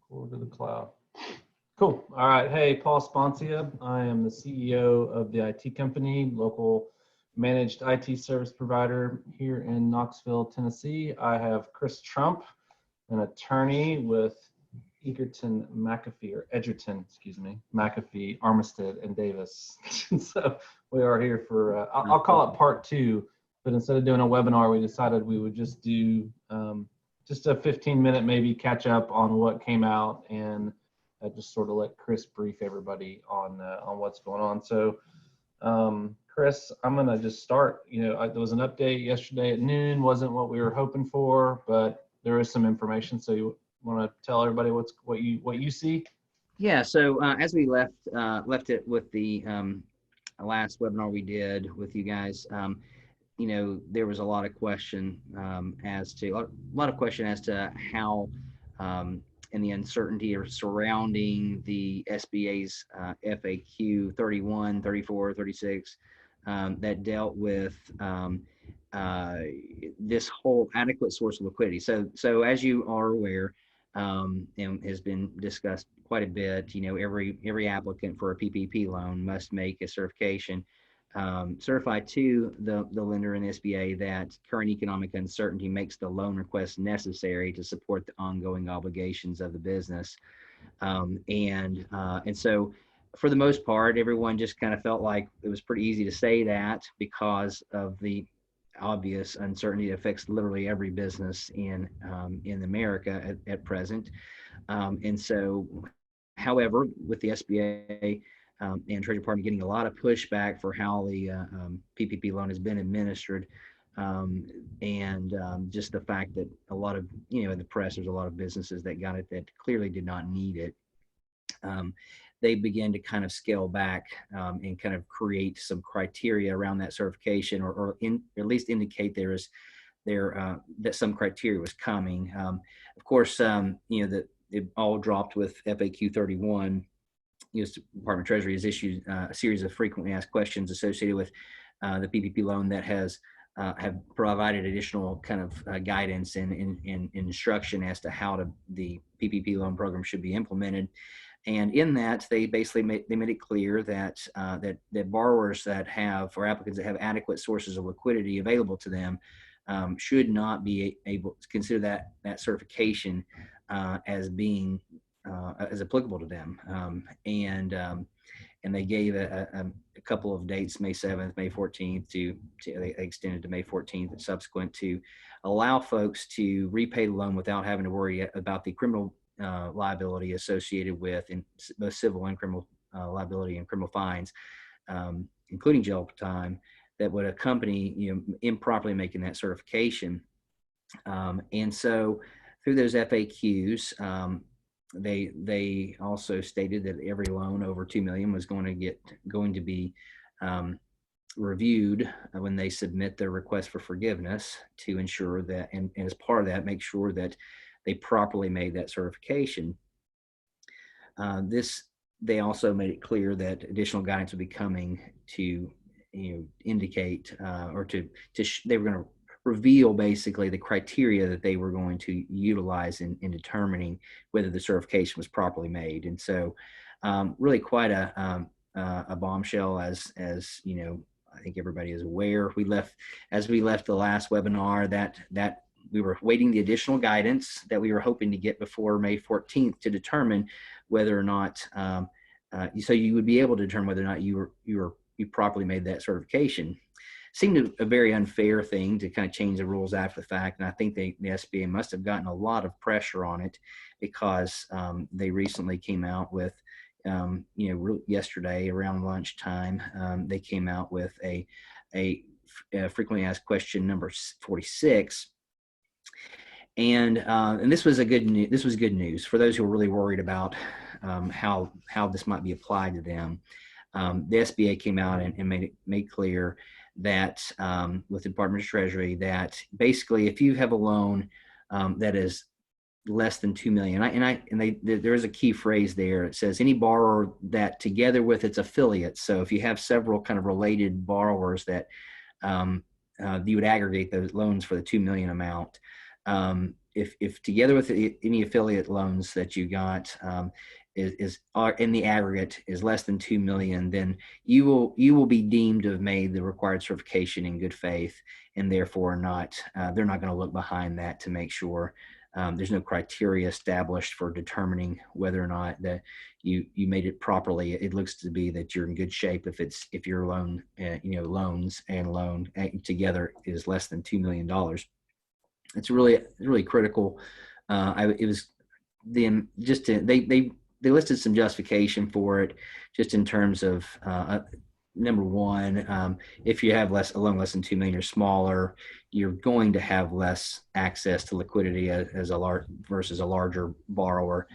Forward to the cloud. Cool. All right. Hey, Paul Sponcia. I am the CEO of the IT company, local managed IT service provider here in Knoxville, Tennessee. I have Chris Trump, an attorney with Egerton McAfee, or Edgerton, excuse me, McAfee, Armistead, and Davis. So we are here for, I'll call it part two, but instead of doing a webinar, we decided we would just do just a 15-minute maybe catch up on what came out, and just sort of let Chris brief everybody on what's going on. So Chris, I'm going to just start. There was an update yesterday at noon, wasn't what we were hoping for, but there is some information. So you want to tell everybody what you see? Yeah. So as we left it with the last webinar we did with you guys, there was a lot of question as to how and the uncertainty surrounding the SBA's FAQ 31, 34, 36 that dealt with this whole adequate source of liquidity. So as you are aware, and has been discussed quite a bit, every applicant for a PPP loan must make a certification certify to the lender in the SBA that current economic uncertainty makes the loan request necessary to support the ongoing obligations of the business. And so for the most part, everyone just kind of felt like it was pretty easy to say that because of the obvious uncertainty that affects literally every business in America at present. And so, however, with the SBA and Treasury Department getting a lot of pushback for how the PPP loan has been administered, and just the fact that a lot of, in the press, there's a lot of businesses that got it that clearly did not need it. They began to kind of scale back and kind of create some criteria around that certification, or at least indicate that some criteria was coming. Of course, that it all dropped with FAQ 31. U.S. Department of Treasury has issued a series of frequently asked questions associated with the PPP loan that have provided additional kind of guidance and instruction as to how the PPP loan program should be implemented. And in that, they basically made it clear that that borrowers that have, or applicants that have adequate sources of liquidity available to them should not be able to consider that certification as being as applicable to them. And they gave a couple of dates, May 7th, May 14th, they extended to May 14th and subsequent, to allow folks to repay the loan without having to worry about the criminal liability associated with both civil and criminal liability and criminal fines, including jail time, that would accompany improperly making that certification. And so through those FAQs, they also stated that every loan over $2 million was going to be reviewed when they submit their request for forgiveness, to ensure that, and as part of that, make sure that they properly made that certification. They also made it clear that additional guidance would be coming to indicate they were going to reveal basically the criteria that they were going to utilize in determining whether the certification was properly made. And so really quite a bombshell, as I think everybody is aware. As we left the last webinar, that we were waiting the additional guidance that we were hoping to get before May 14th to determine whether or not, so you would be able to determine whether or not you properly made that certification. Seemed a very unfair thing to kind of change the rules after the fact. And I think the SBA must have gotten a lot of pressure on it, because they recently came out with, yesterday around lunchtime, they came out with a frequently asked question number 46. And this was good news for those who were really worried about how this might be applied to them. The SBA came out and made clear that with the Department of Treasury, that basically if you have a loan that is less than $2 million, there is a key phrase there. It says any borrower that, together with its affiliates, so if you have several kind of related borrowers that you would aggregate those loans for the $2 million amount, if together with any affiliate loans that you got are in the aggregate is less than 2 million, then you will be deemed to have made the required certification in good faith, and therefore they're not going to look behind that to make sure. There's no criteria established for determining whether or not that you made it properly. It looks to be that you're in good shape if your loan, loans and loan together is less than $2 million. It's really critical. It was them just to, they listed some justification for it, just in terms of number one, if you have a loan less than 2 million or smaller, you're going to have less access to liquidity as versus a larger borrower.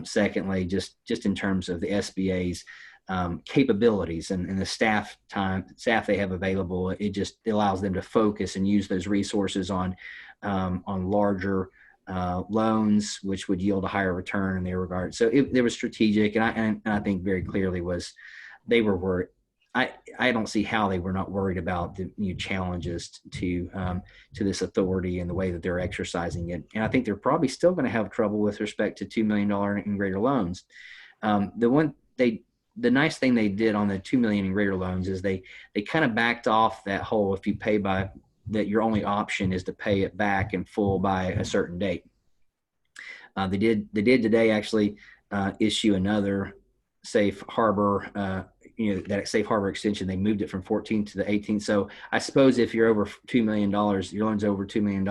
Secondly, just in terms of the SBA's capabilities and the staff they have available, it allows them to focus and use those resources on larger loans, which would yield a higher return in their regard. So they were strategic, and I think very clearly they were worried. I don't see how they were not worried about the new challenges to this authority and the way that they're exercising it. And I think they're probably still going to have trouble with respect to $2 million and greater loans. The nice thing they did on the 2 million and greater loans is they kind of backed off that whole, if you pay by that, your only option is to pay it back in full by a certain date. They did today actually issue another safe harbor, that safe harbor extension. They moved it from 14th to the 18th. So I suppose if you're over $2 million, your loan's over $2 million,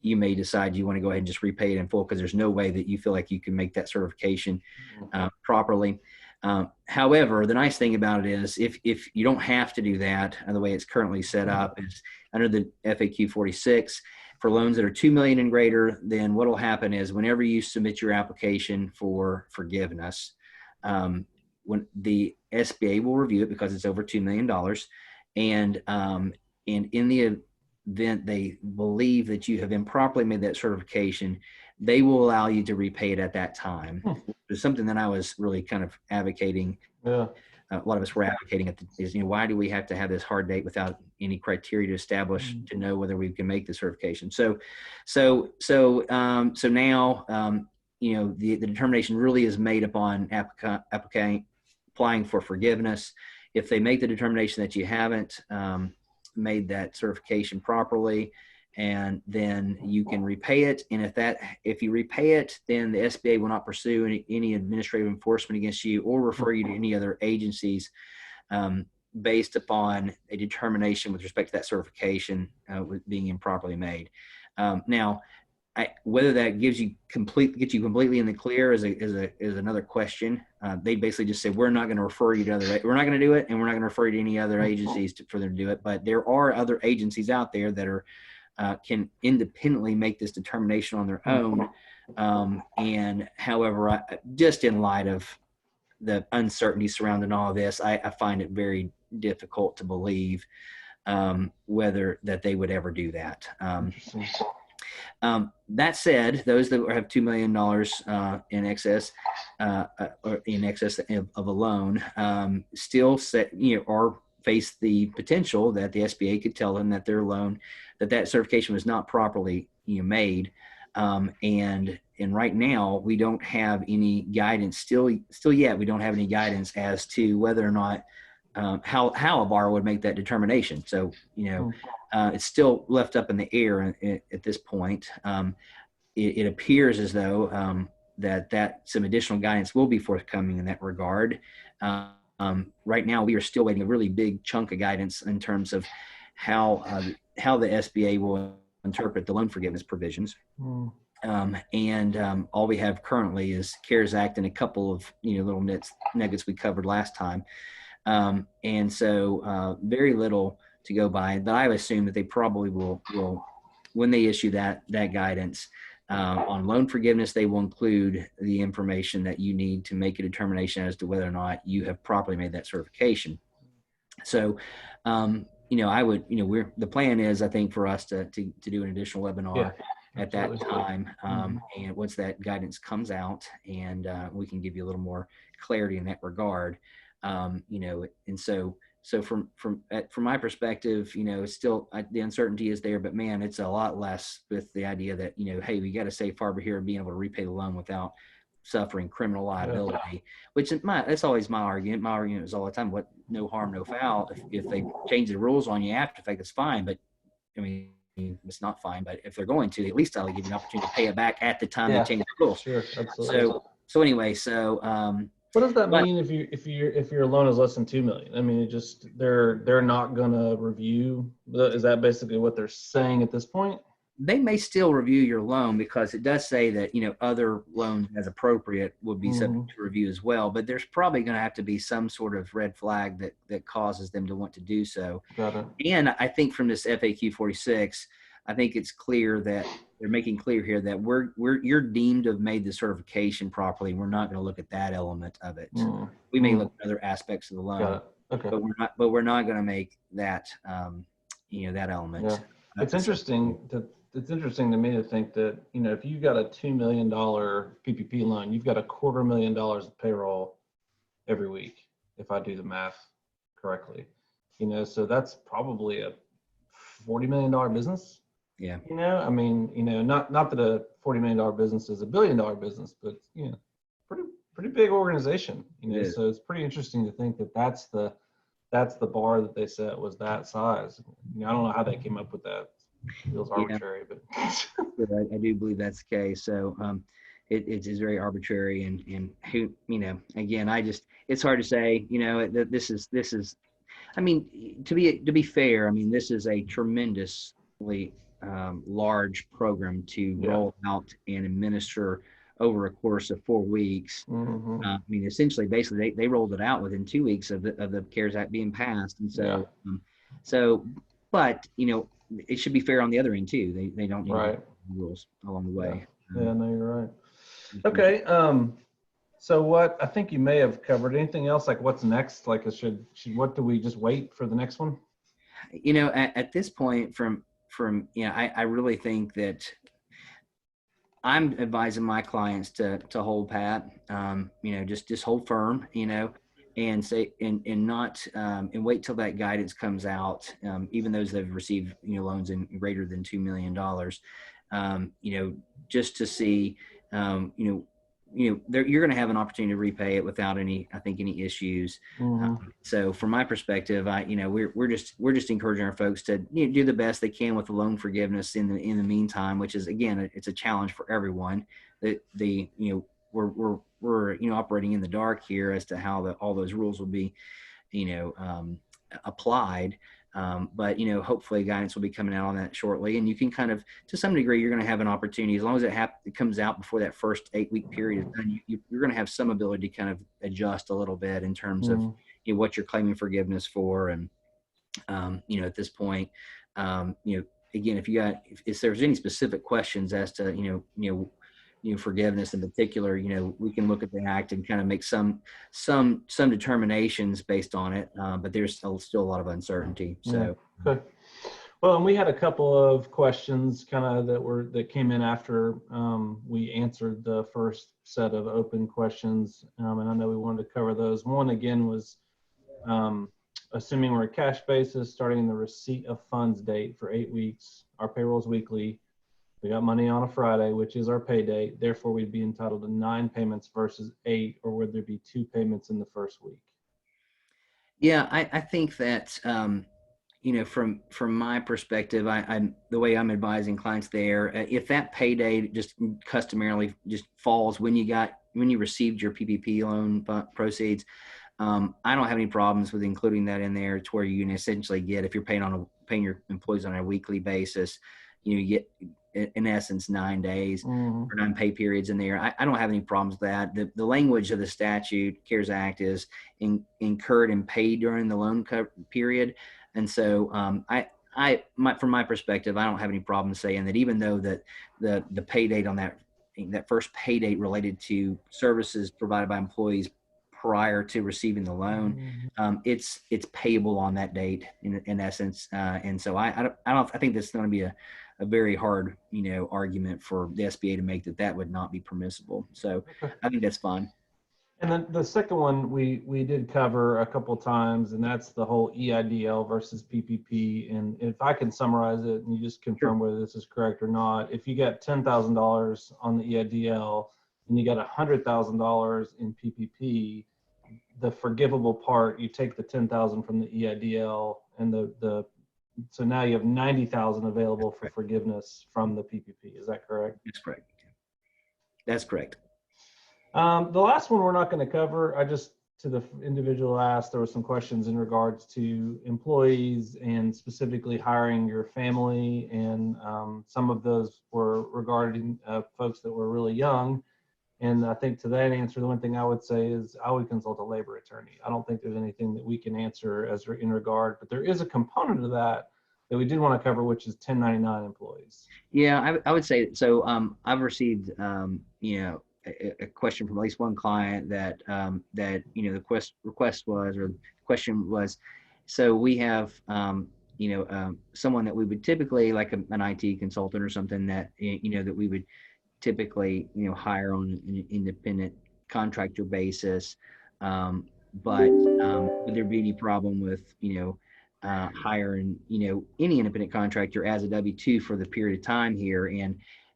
you may decide you want to go ahead and just repay it in full, because there's no way that you feel like you can make that certification properly. However, the nice thing about it is if you don't have to do that, and the way it's currently set up is under the FAQ 46 for loans that are 2 million and greater, then what will happen is whenever you submit your application for forgiveness, when the SBA will review it because it's over $2 million, and in the event they believe that you have improperly made that certification, they will allow you to repay it at that time. It's something that I was really kind of advocating. Yeah. A lot of us were advocating is, why do we have to have this hard date without any criteria to establish to know whether we can make the certification? So now, the determination really is made upon applicant applying for forgiveness. If they make the determination that you haven't made that certification properly, and then you can repay it. And if you repay it, then the SBA will not pursue any administrative enforcement against you or refer you to any other agencies based upon a determination with respect to that certification being improperly made. Now, whether that gets you completely in the clear is another question. They basically just said, we're not going to refer you to we're not going to do it, and we're not going to refer you to any other agencies for them to do it. But there are other agencies out there that can independently make this determination on their own. And however, just in light of the uncertainty surrounding all of this, I find it very difficult to believe whether that they would ever do that. That said, those that have $2 million in excess or in excess of a loan still face the potential that the SBA could tell them that their loan, that certification was not properly made. And right now we don't have any guidance still yet. We don't have any guidance as to whether or not how a borrower would make that determination. So, it's still left up in the air at this point. It appears as though that some additional guidance will be forthcoming in that regard. Right now, we are still waiting a really big chunk of guidance in terms of how the SBA will interpret the loan forgiveness provisions. And all we have currently is CARES Act and a couple of little nuggets we covered last time. And so very little to go by. But I assume that they probably will when they issue that guidance on loan forgiveness, they will include the information that you need to make a determination as to whether or not you have properly made that certification. So, I would, the plan is, I think, for us to do an additional webinar at that time. And once that guidance comes out, and we can give you a little more clarity in that regard, and so so from my perspective, it's still the uncertainty is there, but man, it's a lot less with the idea that hey, we got a safe harbor here of being able to repay the loan without suffering criminal liability, which is that's always my argument. My argument is all the time, what no harm, no foul. If they change the rules on you after the fact, it's fine. But I mean, it's not fine. But if they're going to, at least I'll give you an opportunity to pay it back at the time they change the rules. Sure, absolutely. So anyway, what does that mean if your loan is less than $2 million? I mean, they're not gonna review. Is that basically what they're saying at this point? They may still review your loan because it does say that, other loans as appropriate would be subject to review as well, but there's probably going to have to be some sort of red flag that causes them to want to do so. Got it. And I think from this FAQ 46, I think it's clear that they're making clear here that you're deemed to have made the certification properly. We're not going to look at that element of it. We may look at other aspects of the loan, okay, but we're not going to make that, that element. Yeah. It's interesting to me to think that, if you got a $2 million PPP loan, you've got $250,000 of payroll every week, if I do the math correctly, so that's probably a $40 million business. Yeah. I mean, not that a $40 million business is $1 billion business, but, pretty big organization, so it's pretty interesting to think that that's the bar that they set was that size. I don't know how they came up with that. It feels arbitrary, but I do believe that's the case. So it is very arbitrary, and who again, it's hard to say. That this is. I mean, to be fair, I mean this is a tremendously large program to roll out and administer over a course of 4 weeks. I mean, essentially, basically, they rolled it out within 2 weeks of the CARES Act being passed, and so, but it should be fair on the other end too. They don't need rules along the way. Yeah, no, you're right. Okay. So what I think you may have covered. Anything else? Like what's next? Like what do we just wait for the next one? At this point, I really think that I'm advising my clients to hold pat. Just hold firm. And say and not and wait till that guidance comes out. Even those that have received loans in greater than $2 million, just to see, you're going to have an opportunity to repay it without any issues. So from my perspective, we're just encouraging our folks to do the best they can with the loan forgiveness in the meantime, which is again it's a challenge for everyone. We're operating in the dark here as to how all those rules will be applied, but hopefully guidance will be coming out on that shortly, and you can kind of to some degree you're going to have an opportunity as long as it comes out before that first 8-week period is done. You're going to have some ability to kind of adjust a little bit in terms of what you're claiming forgiveness for, and at this point, again, if there's any specific questions as to forgiveness in particular, we can look at the act and kind of make some determinations based on it, but there's still a lot of uncertainty. So okay. Well, and we had a couple of questions kind of that came in after we answered the first set of open questions, and I know we wanted to cover those. One again was assuming we're a cash basis, starting the receipt of funds date for 8 weeks. Our payroll's weekly. We got money on a Friday, which is our pay date. Therefore, we'd be entitled to 9 payments versus 8, or would there be 2 payments in the first week? Yeah, I think that, from my perspective, I'm the way I'm advising clients there, if that pay date just customarily just falls when you received your PPP loan proceeds, I don't have any problems with including that in there to where you can essentially get, if you're paying your employees on a weekly basis, you get in essence 9 days or 9 pay periods in there. I don't have any problems with that. The language of the statute, CARES Act, is incurred and paid during the loan period. And so from my perspective, I don't have any problem saying that even though that the pay date on that first pay date related to services provided by employees prior to receiving the loan, it's payable on that date in essence. And so I think that's going to be a very hard, argument for the SBA to make that would not be permissible. So I think that's fine. And then the second one we did cover a couple times, and that's the whole EIDL versus PPP. And if I can summarize it, and you just confirm whether this is correct or not, if you get $10,000 on the EIDL and you got $100,000 in PPP, the forgivable part, you take the 10,000 from the EIDL, and so now you have 90,000 available for forgiveness from the PPP. Is that correct? That's correct. That's correct. The last one we're not going to cover. To the individual asked, there were some questions in regards to employees and specifically hiring your family. And some of those were regarding folks that were really young. And I think to that answer, the one thing I would say is I would consult a labor attorney. I don't think there's anything that we can answer in regard, but there is a component of that we did want to cover, which is 1099 employees. Yeah, I would say so. I've received, a question from at least one client that the request was, or the question was, so we have someone that we would typically, like an IT consultant or something, that that we would typically hire on an independent contractor basis, but would there be any problem with hiring any independent contractor as a W-2 for the period of time here?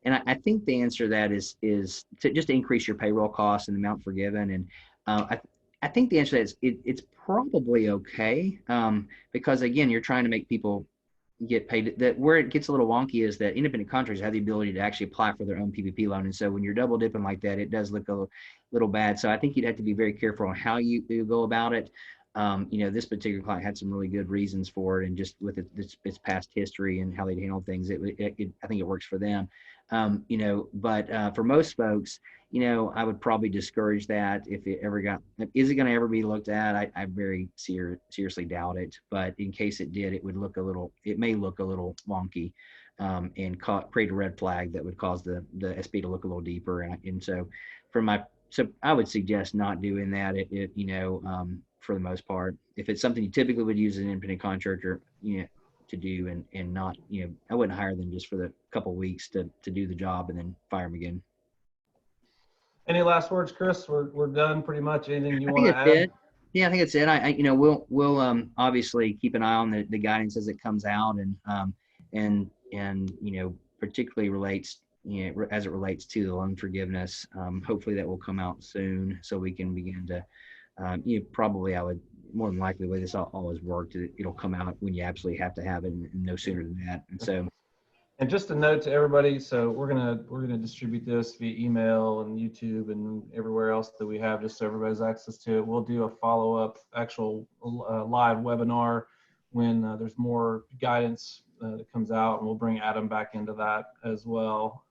And I think the answer to that is to just increase your payroll costs and the amount forgiven. And I think the answer to that is it's probably okay, because again, you're trying to make people get paid. That where it gets a little wonky is that independent contractors have the ability to actually apply for their own PPP loan, and so when you're double dipping like that, it does look a little bad. So I think you'd have to be very careful on how you go about it. This particular client had some really good reasons for it, and just with its past history and how they handle things, I think it works for them. But for most folks, I would probably discourage that if it ever is it going to ever be looked at? I very seriously doubt it, but in case it did, it may look a little wonky, and create a red flag that would cause the SB to look a little deeper. And so I would suggest not doing that. For the most part, if it's something you typically would use an independent contractor, to do, and not, I wouldn't hire them just for the couple of weeks to do the job and then fire them again. Any last words, Chris? We're done pretty much. Anything you want to add? Yeah, I think it's it. We'll obviously keep an eye on the guidance as it comes out, and particularly relates, as it relates to the loan forgiveness. Hopefully that will come out soon, so we can begin to, probably I would more than likely the way this always worked, it'll come out when you absolutely have to have it, and no sooner than that. And so. And just a note to everybody, so we're gonna distribute this via email and YouTube and everywhere else that we have, just so everybody has access to it. We'll do a follow-up actual live webinar when there's more guidance that comes out, and we'll bring Adam back into that as well.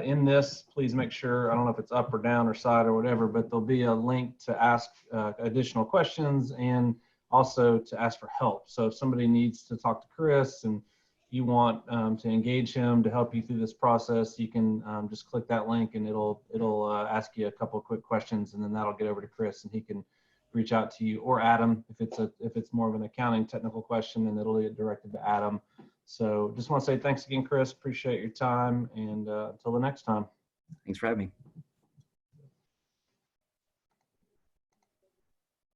In this, please make sure, I don't know if it's up or down or side or whatever, but there'll be a link to ask additional questions and also to ask for help. So if somebody needs to talk to Chris and you want to engage him to help you through this process, you can just click that link, and it'll ask you a couple of quick questions, and then that'll get over to Chris, and he can reach out to you, or Adam if it's more of an accounting technical question, and it'll get directed to Adam. So just want to say thanks again, Chris. Appreciate your time, and until the next time. Thanks for having me.